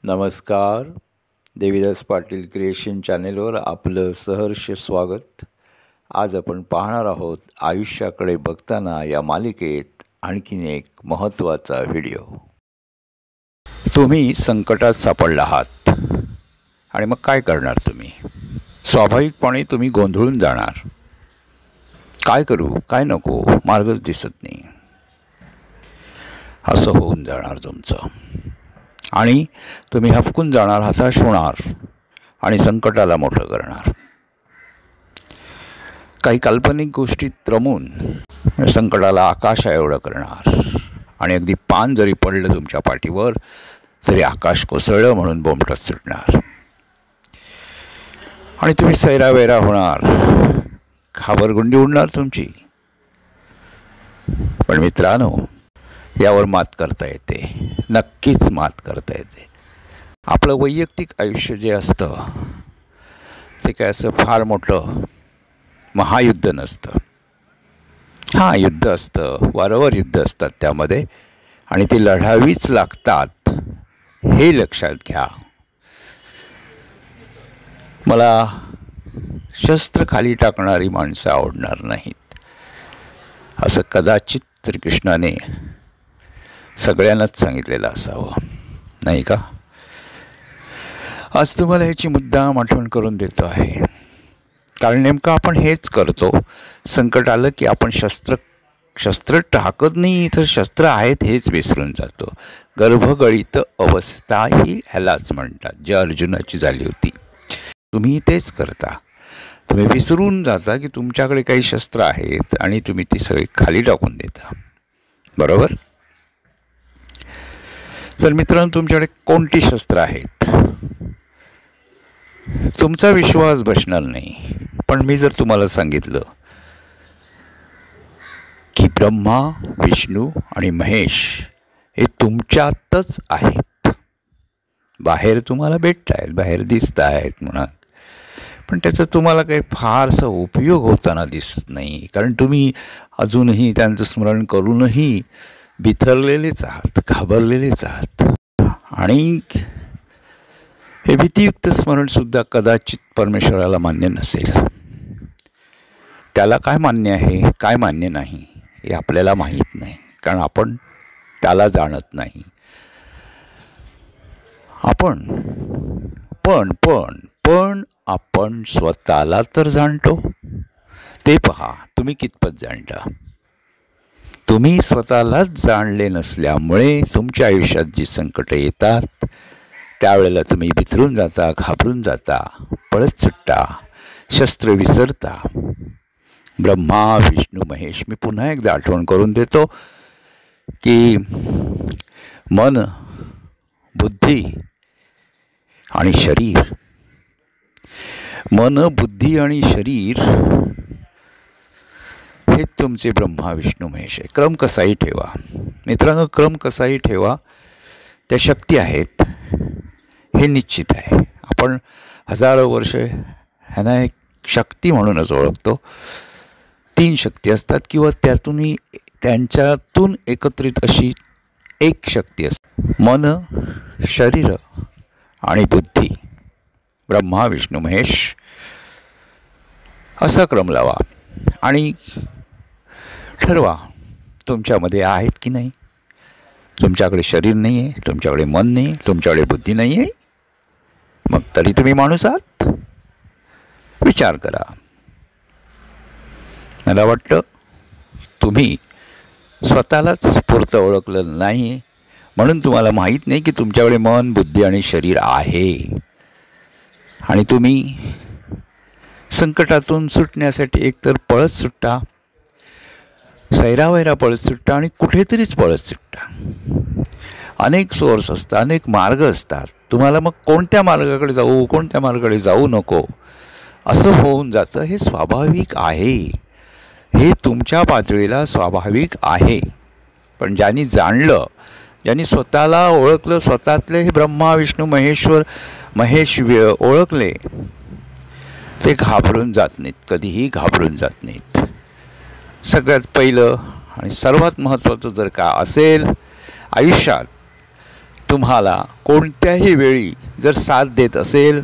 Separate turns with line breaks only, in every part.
नमस्कार. देवीदास पाटील क्रिएशन चॅनेलवर आपलं सहर्ष स्वागत. आज आपण पाहणार आहोत आयुष्याकडे बघताना या मालिकेत आणखीन एक महत्त्वाचा व्हिडिओ. तुम्ही संकटात सापडला आहात आणि मग काय करणार तुम्ही? स्वाभाविकपणे तुम्ही गोंधळून जाणार. काय करू काय नको मार्गच दिसत नाही असं होऊन जाणार तुमचं. आणि तुम्ही हपकून जाणार, हताश होणार आणि संकटाला मोठं करणार. काही काल्पनिक गोष्टीत रमून संकटाला आकाशा एवढं करणार आणि अगदी पान जरी पडलं तुमच्या पाठीवर तरी आकाश कोसळलं म्हणून बोंबटत सुटणार आणि तुम्ही सैरावैरा होणार, घाबरगुंडी उडणार तुमची. पण मित्रांनो, यावर मात करता येते, नक्कीच मात करता येते. आपलं वैयक्तिक आयुष्य जे असतं ते काय असं फार मोठं महायुद्ध नसतं. हां, युद्ध असतं, वारंवार युद्ध असतात त्यामध्ये आणि ती लढावीच लागतात हे लक्षात घ्या. मला शस्त्र खाली टाकणारी माणसं आवडणार नाहीत असं कदाचित श्रीकृष्णाने सगळ्यांनाच सांगितलेलं असावं, नाही का? आज तुम्हाला ह्याची मुद्दाम आठवण करून देतो आहे, कारण नेमकं आपण हेच करतो. संकट आलं की आपण शस्त्र टाकत नाही, तर शस्त्र आहेत हेच विसरून जातो. गर्भगळीत अवस्था ही ह्यालाच म्हणतात, जी अर्जुनाची झाली होती. तुम्ही तेच करता. तुम्ही विसरून जाता की तुमच्याकडे काही शस्त्र आहेत आणि तुम्ही ती सगळी खाली टाकून देता, बरोबर? तर मित्रांनो, तुमच्याकडे कोणती शस्त्र आहेत? तुमचा विश्वास बसणार नाही. पण मी जर तुम्हाला सांगितलं की ब्रह्मा, विष्णू आणि महेश हे तुमच्यातच आहेत, बाहेर तुम्हाला भेटत आहेत, बाहेर दिसत आहेत म्हणा, पण त्याचा तुम्हाला काही फारसा उपयोग होताना दिसत नाही, कारण तुम्ही अजूनही त्यांचं स्मरण करूनही बिथरलेलेच आहात, घाबरलेलेच आहात. आणि हे भीतियुक्त स्मरणसुद्धा कदाचित परमेश्वराला मान्य नसेल. त्याला काय मान्य आहे, काय मान्य नाही हे आपल्याला माहीत नाही, कारण आपण त्याला जाणत नाही. पण आपण स्वतःला तर जाणतो. ते पहा, तुम्ही कितपत जाणता. तुम्ही स्वतःलाच जाणले नसल्यामुळे तुमच्या आयुष्यात जी संकटं येतात त्यावेळेला तुम्ही बिथरून जाता, घाबरून जाता, पळत सुटता, शस्त्र विसरता. ब्रह्मा, विष्णू, महेश, मी पुन्हा एकदा आठवण करून देतो की मन, बुद्धी आणि शरीर. मन, बुद्धी आणि शरीर हे तुमचे ब्रह्मा, विष्णू, महेश आहे. क्रम कसाही ठेवा मित्रांनो, क्रम कसाही ठेवा, त्या शक्ती आहेत हे निश्चित आहे. आपण हजारो वर्ष ह्यांना एक शक्ती म्हणूनच ओळखतो. 3 शक्ती असतात किंवा त्यांच्यातून एकत्रित अशी एक शक्ती असते. मन, शरीर आणि बुद्धी, ब्रह्मा, विष्णू, महेश असा क्रम लावा आणि ठरवा तुमच्यामध्ये आहेत की नाही. तुमच्याकडे शरीर नाही आहे, तुमच्याकडे मन नाही, तुमच्याकडे बुद्धी नाही आहे, मग तरी तुम्ही माणूस आहात? विचार करा. मला वाटतं तुम्ही स्वतःलाच पुरतं ओळखलं नाही, म्हणून तुम्हाला माहीत नाही की तुमच्याकडे मन, बुद्धी आणि शरीर आहे. आणि तुम्ही संकटातून सुटण्यासाठी एकतर पळत सुटता, सैरावैरा पळत सुटता आणि कुठेतरीच पळत सुटता. अनेक सोर्स असतात, अनेक मार्ग असतात. तुम्हाला मग कोणत्या मार्गाकडे जाऊ, कोणत्या मार्गाकडे जाऊ नको असं होऊन जातं. हे स्वाभाविक आहे, हे तुमच्या पातळीला स्वाभाविक आहे. पण ज्यांनी जाणलं, ज्यांनी स्वतःला ओळखलं, स्वतःतले हे ब्रह्मा, विष्णू, महेश ओळखले, ते घाबरून जात नाहीत, कधीही घाबरून जात नाहीत. सगळ्यात पहिलं आणि सर्वात महत्त्वाचं जर का असेल आयुष्यात, तुम्हाला कोणत्याही वेळी जर साथ देत असेल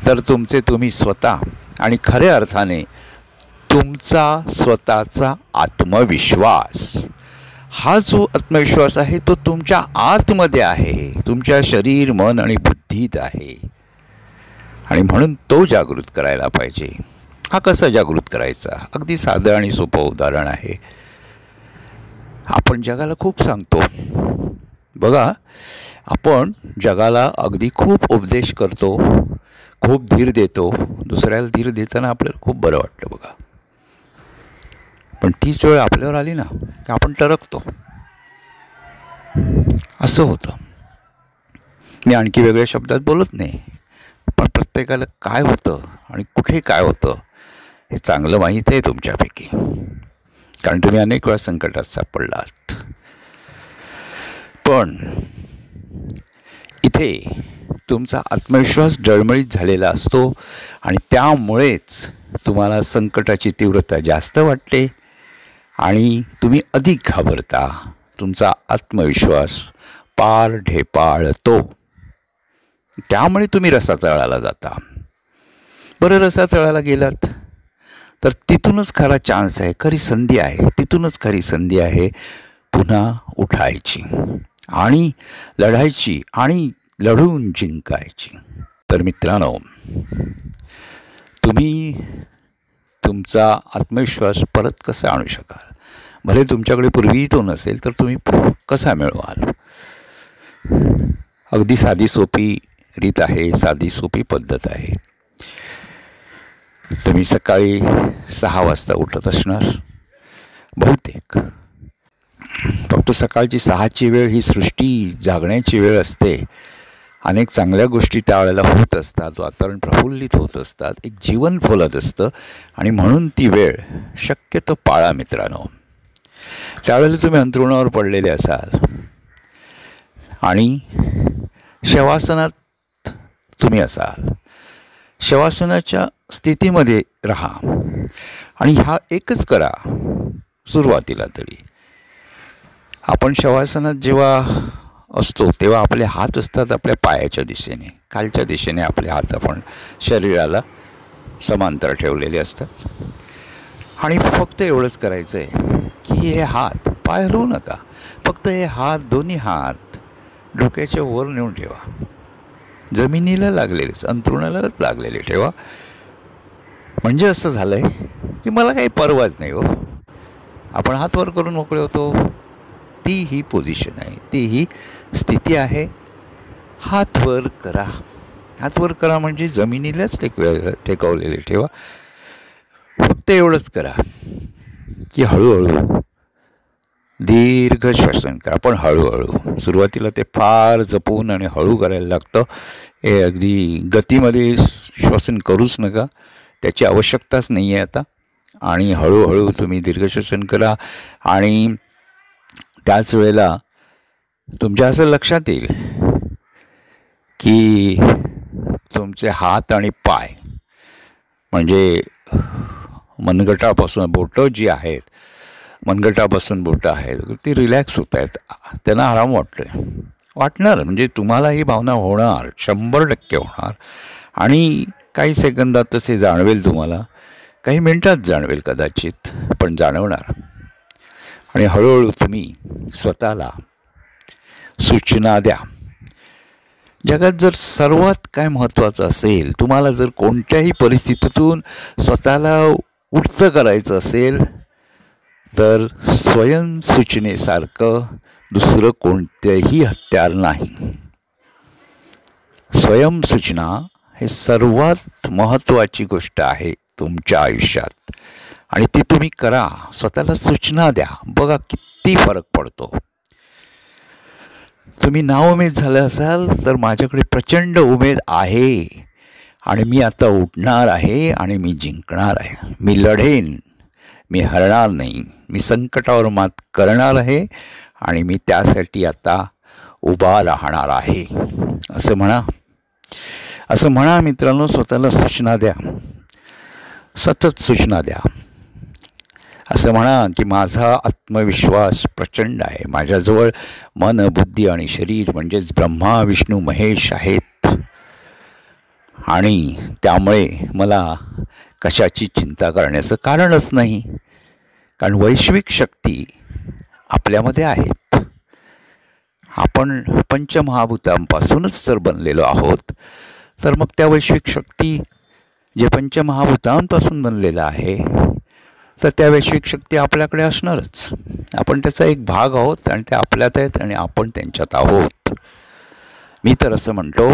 तर तुमचे तुम्ही स्वतः आणि खऱ्या अर्थाने तुमचा स्वतःचा आत्मविश्वास, हा जो आत्मविश्वास आहे तो तुमच्या आतमध्ये आहे, तुमच्या शरीर, मन आणि बुद्धीत आहे. आणि म्हणून तो जागृत करायला पाहिजे. हा कसा जागृत करायचा? अगदी साधं आणि सोपं उदाहरण आहे. आपण जगाला खूप सांगतो बघा, आपण जगाला अगदी खूप उपदेश करतो, खूप धीर देतो. दुसऱ्याला धीर देताना आपल्याला खूप बरं वाटतं बघा. पण तीच वेळ आपल्यावर आली ना की आपण टरकतो. असं होतं. मी आणखी वेगळ्या शब्दात बोलत नाही, पण प्रत्येकाला काय होतं आणि कुठे काय होतं हे चांगलं माहीत आहे तुमच्यापैकी, कारण तुम्ही अनेक वेळा संकटात सापडलात. पण इथे तुमचा आत्मविश्वास डळमळीत झालेला असतो आणि त्यामुळेच तुम्हाला संकटाची तीव्रता जास्त वाटते आणि तुम्ही अधिक घाबरता. तुमचा आत्मविश्वास पार ढेपाळतो. त्यामुळे तुम्ही रसातळाला जाता. बरं, रसातळाला गेलात तर तिथूनच खरा चान्स आहे, खरी संधी आहे. तिथूनच खरी संधी आहे पुन्हा उठायची आणि लढायची आणि लढून जिंकायची. तर मित्रांनो, तुम्ही तुमचा आत्मविश्वास परत कसा आणू शकाल? भले तुमच्याकडे पूर्वीही तो नसेल तर तुम्ही कसा मिळवाल? अगदी साधी सोपी रीत आहे, साधी सोपी पद्धत आहे. तुम्ही सकाळी 6 वाजता उठत असणार बहुतेक. फक्त सकाळची 6ची वेळ ही सृष्टी जागण्याची वेळ असते. अनेक चांगल्या गोष्टी त्यावेळेला होत असतात, वातावरण प्रफुल्लित होत असतात, एक जीवन फुलत असतं आणि म्हणून ती वेळ शक्यतो पाळा मित्रांनो. त्यावेळेला तुम्ही अंथरुणावर पडलेले असाल आणि शवासनात तुम्ही असाल. शवासनाच्या स्थितीमध्ये राहा आणि हा एकच करा सुरुवातीला तरी. आपण शवासनात जेव्हा असतो तेव्हा आपले हात असतात आपल्या पायाच्या दिशेने, खालच्या दिशेने आपले हात आपण शरीराला समांतर ठेवलेले असतात. आणि फक्त एवढंच करायचं आहे की हे हात, पाय हलवू नका, फक्त हे हात, दोन्ही हात डोक्याच्या वर नेऊन ठेवा. जमिनीला लागलेलेच, अंथरुणालाच लागलेले ठेवा. म्हणजे असं झालं आहे की मला काही परवाच नाही हो. आपण हात वर करून मोकळे होतो. ती ही पोझिशन आहे, ती ही स्थिती आहे. हात वर करा. हात वर करा म्हणजे जमिनीलाच टेकवलेले ठेवा. फक्त एवढंच करा की हळूहळू दीर्घ श्वसन करा. पण हळूहळू. सुरुवातीला ते फार जपून आणि हळू करायला लागतं. हे अगदी गतीमध्ये श्वसन करूच नका, त्याची आवश्यकताच नाही आहे आता. आणि हळूहळू तुम्ही दीर्घ श्वसन करा आणि त्याच वेळेला तुमच्या असं लक्षात येईल की तुमचे हात आणि पाय म्हणजे मनगटापासून बोटं जी आहेत, मनगटापासून बोटं आहेत ती रिलॅक्स होत आहेत, त्यांना आराम वाटणार. म्हणजे तुम्हाला ही भावना होणार, 100% होणार. आणि काही सेकंदात तसे जाणवेल तुम्हाला, काही मिनटात जाणवेल कदाचित, पण जाणवणार. आणि हळूहळू तुम्ही स्वतःला सूचना द्या. जगात जर सर्वात काय महत्त्वाचं असेल, तुम्हाला जर कोणत्याही परिस्थितीतून स्वतःला उठतं करायचं असेल तर स्वयंसूचनेसारखं दुसरं कोणतेही हत्यार नाही. स्वयंसूचना हे सर्वात महत्त्वाची गोष्ट आहे तुमच्या आयुष्यात आणि ती तुम्ही करा. स्वतःला सूचना द्या. बघा किती फरक पडतो. तुम्ही नाउमेद झाले असाल तर माझ्याकडे प्रचंड उमेद आहे आणि मी आता उठणार आहे आणि मी जिंकणार आहे. मी लढेन, मी हरणार नाही. मी संकटावर मात करणार आहे आणि मी त्यासाठी आता उभा राहणार आहे. असं म्हणा मित्रांनो. स्वतःला सूचना द्या, सतत सूचना द्या. असं म्हणा की माझा आत्मविश्वास प्रचंड आहे. माझ्याजवळ मन, बुद्धी आणि शरीर म्हणजेच ब्रह्मा, विष्णू, महेश आहेत आणि त्यामुळे मला कशाची चिंता करण्याचं कारणच नाही. कारण वैश्विक शक्ती आपल्यामध्ये आहेत. आपण पंचमहाभूतांपासूनच जर बनलेलो आहोत तर मग त्या वैश्विक शक्ती जे पंचमहाभूतांपासून बनलेलं आहे तर त्या वैश्विक शक्ती आपल्याकडे असणारच. आपण त्याचा एक भाग आहोत आणि ते आपल्यात आहेत आणि आपण त्यांच्यात आहोत. मी तर असं म्हणतो,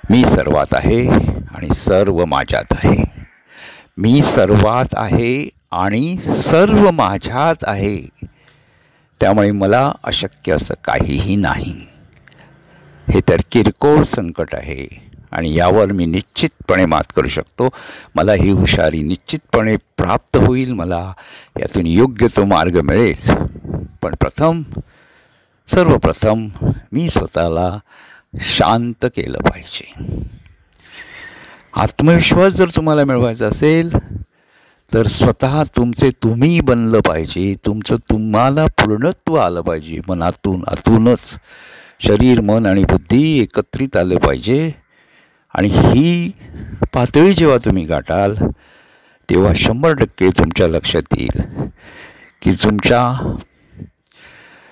मी सर्वात आहे आणि सर्व माझ्यात आहे. मी सर्वात आहे आणि सर्व माझ्यात आहे. त्यामुळे मला अशक्य असं काहीही नाही. हे तर किरकोळ संकट आहे आणि यावर मी निश्चितपणे मात करू शकतो. मला ही हुशारी निश्चितपणे प्राप्त होईल. मला यातून योग्य तो मार्ग मिळेल. पण सर्वप्रथम मी स्वतःला शांत केलं पाहिजे. आत्मविश्वास जर तुम्हाला मिळवायचा असेल तर स्वतः तुमचे तुम्ही बनलं पाहिजे. तुम्हाला पूर्णत्व आलं पाहिजे. मनातून आतूनच शरीर, मन आणि बुद्धी एकत्रित आलं पाहिजे. आणि ही पातळी जेव्हा तुम्ही गाठाल तेव्हा 100% तुमच्या लक्षात येईल की तुमच्या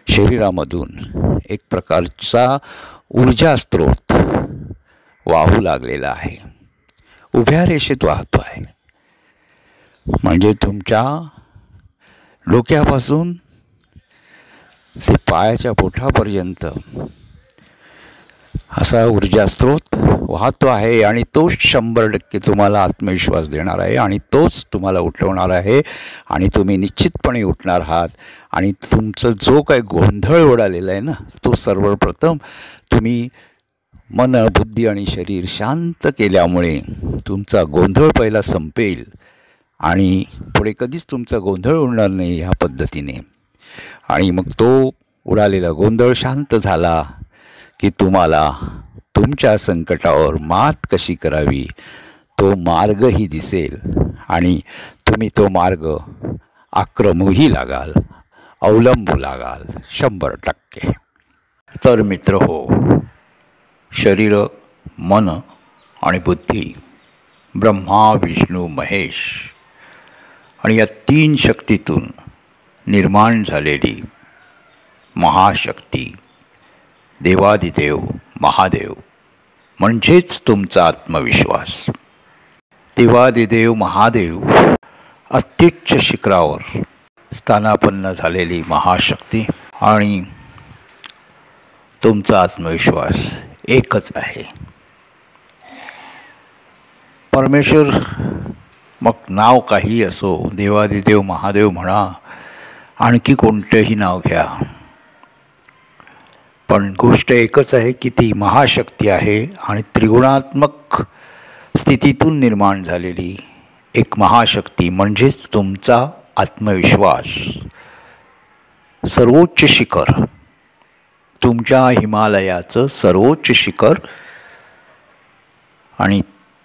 शरीरामधून एक प्रकारचा ऊर्जा स्रोत वाहू लागलेला आहे. उभ्या रेषेत वाहतो आहे. म्हणजे तुमच्या डोक्यापासून ते पायाच्या बोटापर्यंत असा ऊर्जा स्रोत वाहतो आहे आणि तोच 100% तुम्हाला आत्मविश्वास देणार आहे आणि तोच तुम्हाला उठवणार आहे आणि तुम्ही निश्चितपणे उठणार आहात. आणि तुमचं जो काही गोंधळ उडालेला आहे ना, तो सर्वप्रथम तुम्ही मन, बुद्धी आणि शरीर शांत केल्यामुळे तुमचा गोंधळ पहिला संपेल आणि पुढे कधीच तुमचा गोंधळ उडणार नाही ह्या पद्धतीने. आणि मग तो उडालेला गोंधळ शांत झाला की तुम्हाला तुमच्या संकटावर मात कशी करावी तो मार्गही दिसेल आणि तुम्ही तो मार्ग आक्रमूही लागाल, अवलंबू लागाल 100%. तर मित्र हो, शरीर, मन आणि बुद्धी, ब्रह्मा, विष्णू, महेश आणि या 3 शक्तीतून निर्माण झालेली महाशक्ती देवादिदेव महादेव म्हणजेच तुमचा आत्मविश्वास. देवादिदेव महादेव अत्युच्च शिखरावर स्थानापन्न झालेली महाशक्ती आणि तुमचा आत्मविश्वास एकच आहे. परमेश्वर मग नाव काही असो, देवादिदेव महादेव म्हणा, आणखी कोणतेही नाव घ्या, पण गोष्ट एकच आहे की ती महाशक्ती आहे आणि त्रिगुणात्मक स्थितीतून निर्माण झालेली एक महाशक्ती म्हणजेच तुमचा आत्मविश्वास. सर्वोच्च शिखर, तुमच्या हिमालयाचं सर्वोच्च शिखर आणि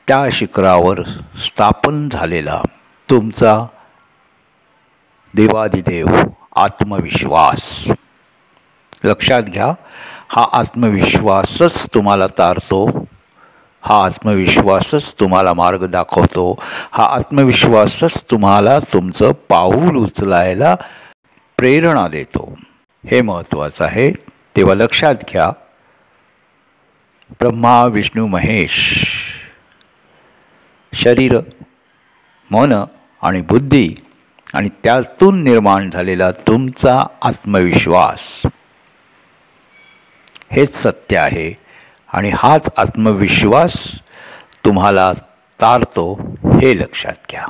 त्या शिखरावर स्थापन झालेला तुमचा देवादिदेव आत्मविश्वास. लक्षात घ्या, हा आत्मविश्वासच तुम्हाला तारतो, हा आत्मविश्वासच तुम्हाला मार्ग दाखवतो, हा आत्मविश्वासच तुम्हाला तुमचं पाऊल उचलायला प्रेरणा देतो. हे महत्त्वाचं आहे. तेव्हा लक्षात घ्या, ब्रह्मा, विष्णू, महेश, शरीर, मन आणि बुद्धी आणि त्यातून निर्माण झालेला तुमचा आत्मविश्वास हेच सत्य आहे आणि हाच आत्मविश्वास तुम्हाला तारतो, हे लक्षात घ्या.